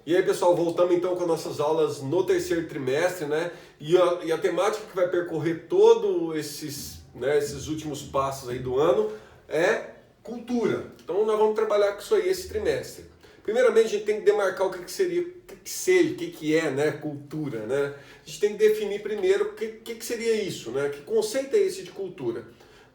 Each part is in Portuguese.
E aí, pessoal, voltamos então com as nossas aulas no terceiro trimestre, né? E a temática que vai percorrer todos esses últimos passos aí do ano é cultura. Então nós vamos trabalhar com isso aí esse trimestre. Primeiramente, a gente tem que demarcar o que seria, o que é, né, cultura, né? A gente tem que definir primeiro o que seria isso, né? Que conceito é esse de cultura?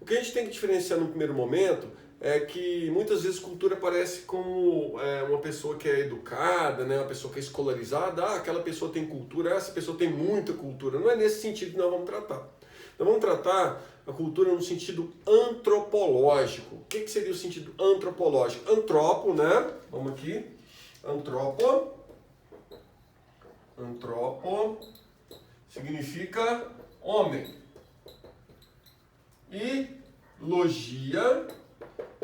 O que a gente tem que diferenciar no primeiro momento é que muitas vezes cultura parece como uma pessoa que é educada, né? Uma pessoa que é escolarizada, aquela pessoa tem cultura, essa pessoa tem muita cultura. Não é nesse sentido que nós vamos tratar. Nós vamos tratar a cultura no sentido antropológico. O que seria o sentido antropológico? Antropo, né? Vamos aqui. Antropo significa homem. E logia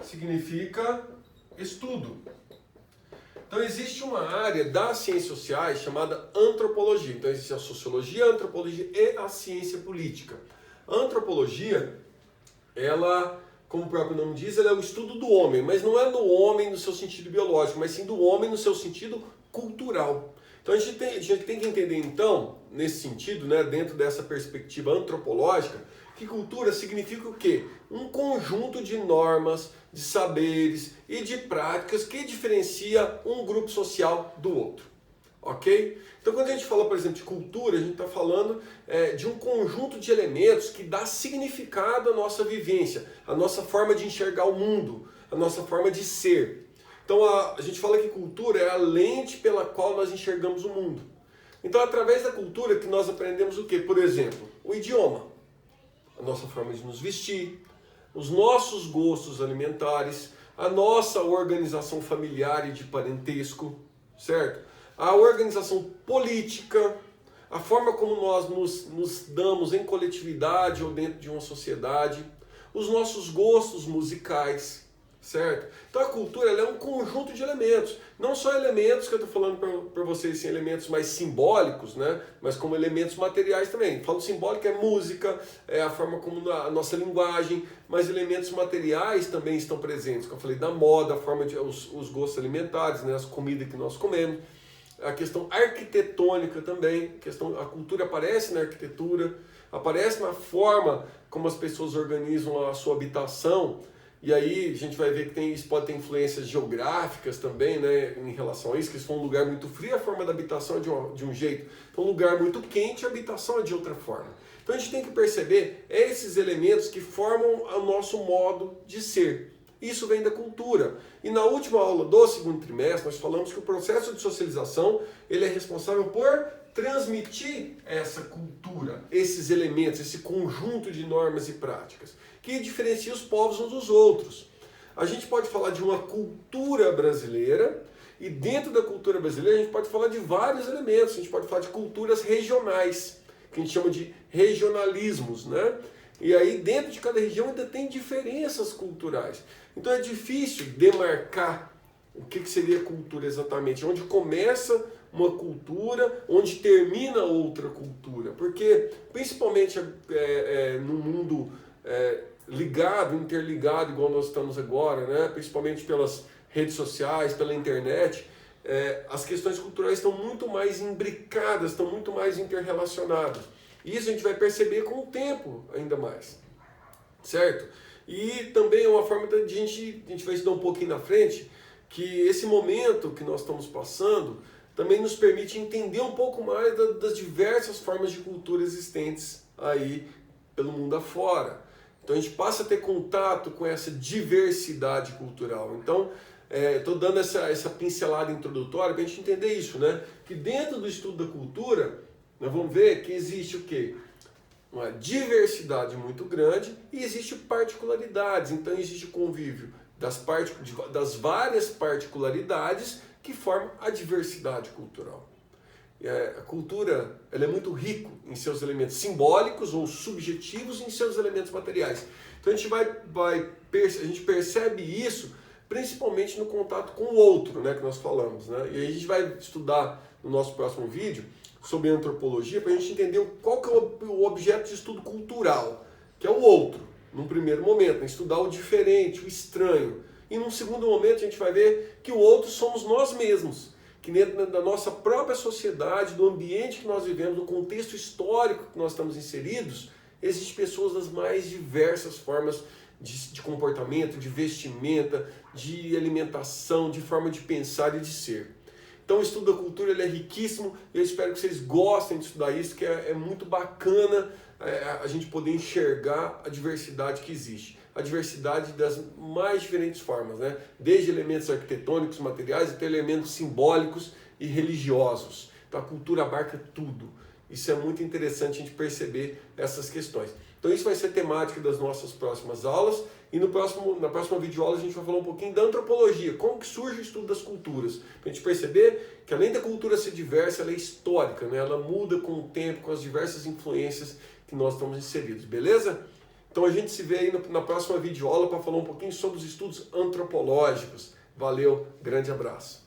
significa estudo. Então existe uma área das ciências sociais chamada antropologia. Então existe a sociologia, a antropologia e a ciência política. A antropologia, ela, como o próprio nome diz, ela é o estudo do homem, mas não é do homem no seu sentido biológico, mas sim do homem no seu sentido cultural. Então a gente tem que entender então, nesse sentido, né, dentro dessa perspectiva antropológica, que cultura significa o quê? Um conjunto de normas, de saberes e de práticas que diferencia um grupo social do outro. Ok? Então quando a gente fala, por exemplo, de cultura, a gente está falando de um conjunto de elementos que dá significado à nossa vivência, à nossa forma de enxergar o mundo, à nossa forma de ser. Então a gente fala que cultura é a lente pela qual nós enxergamos o mundo. Então através da cultura que nós aprendemos o quê? Por exemplo, o idioma, a nossa forma de nos vestir, os nossos gostos alimentares, a nossa organização familiar e de parentesco, certo? A organização política, a forma como nós nos damos em coletividade ou dentro de uma sociedade, os nossos gostos musicais, certo? Então a cultura ela é um conjunto de elementos, não só elementos que eu estou falando para vocês, assim, elementos mais simbólicos, né? Mas como elementos materiais também. Falo simbólico é música, é a forma como a nossa linguagem, mas elementos materiais também estão presentes, como eu falei, da moda, a forma de os gostos alimentares, né? As comidas que nós comemos. A questão arquitetônica também, a cultura aparece na arquitetura, aparece na forma como as pessoas organizam a sua habitação, e aí a gente vai ver que isso pode ter influências geográficas também, né, em relação a isso, que se for um lugar muito frio, a forma da habitação é de um jeito, se for um lugar muito quente, a habitação é de outra forma. Então a gente tem que perceber esses elementos que formam o nosso modo de ser. Isso vem da cultura. E na última aula do segundo trimestre, nós falamos que o processo de socialização ele é responsável por transmitir essa cultura, esses elementos, esse conjunto de normas e práticas, que diferencia os povos uns dos outros. A gente pode falar de uma cultura brasileira, e dentro da cultura brasileira a gente pode falar de vários elementos. A gente pode falar de culturas regionais, que a gente chama de regionalismos, né? E aí dentro de cada região ainda tem diferenças culturais. Então é difícil demarcar o que seria cultura exatamente, onde começa uma cultura, onde termina outra cultura. Porque principalmente no mundo ligado, interligado, igual nós estamos agora, né? Principalmente pelas redes sociais, pela internet, as questões culturais estão muito mais imbricadas, estão muito mais interrelacionadas. Isso a gente vai perceber com o tempo ainda mais, certo? E também é uma forma de a gente vai estudar um pouquinho na frente, que esse momento que nós estamos passando também nos permite entender um pouco mais das diversas formas de cultura existentes aí pelo mundo afora. Então a gente passa a ter contato com essa diversidade cultural. Então, estou dando essa pincelada introdutória para a gente entender isso, né? Que dentro do estudo da cultura, nós vamos ver que existe o quê? Uma diversidade muito grande e existe particularidades. Então existe o convívio das várias particularidades que formam a diversidade cultural. A cultura ela é muito rica em seus elementos simbólicos ou subjetivos e em seus elementos materiais. Então a gente percebe isso principalmente no contato com o outro, né, que nós falamos, né? E aí a gente vai estudar no nosso próximo vídeo sobre antropologia para a gente entender qual que é o objeto de estudo cultural, que é o outro, num primeiro momento, né? Estudar o diferente, o estranho. E num segundo momento a gente vai ver que o outro somos nós mesmos, que dentro da nossa própria sociedade, do ambiente que nós vivemos, do contexto histórico que nós estamos inseridos, existem pessoas das mais diversas formas de comportamento, de vestimenta, de alimentação, de forma de pensar e de ser. Então o estudo da cultura ele é riquíssimo e eu espero que vocês gostem de estudar isso, que é muito bacana a gente poder enxergar a diversidade que existe. A diversidade das mais diferentes formas, né? Desde elementos arquitetônicos, materiais, até elementos simbólicos e religiosos. Então a cultura abarca tudo. Isso é muito interessante a gente perceber essas questões. Então isso vai ser temática das nossas próximas aulas e na próxima videoaula a gente vai falar um pouquinho da antropologia, como que surge o estudo das culturas, para a gente perceber que além da cultura ser diversa, ela é histórica, né? Ela muda com o tempo, com as diversas influências que nós estamos inseridos, beleza? Então a gente se vê aí na próxima videoaula para falar um pouquinho sobre os estudos antropológicos. Valeu, grande abraço.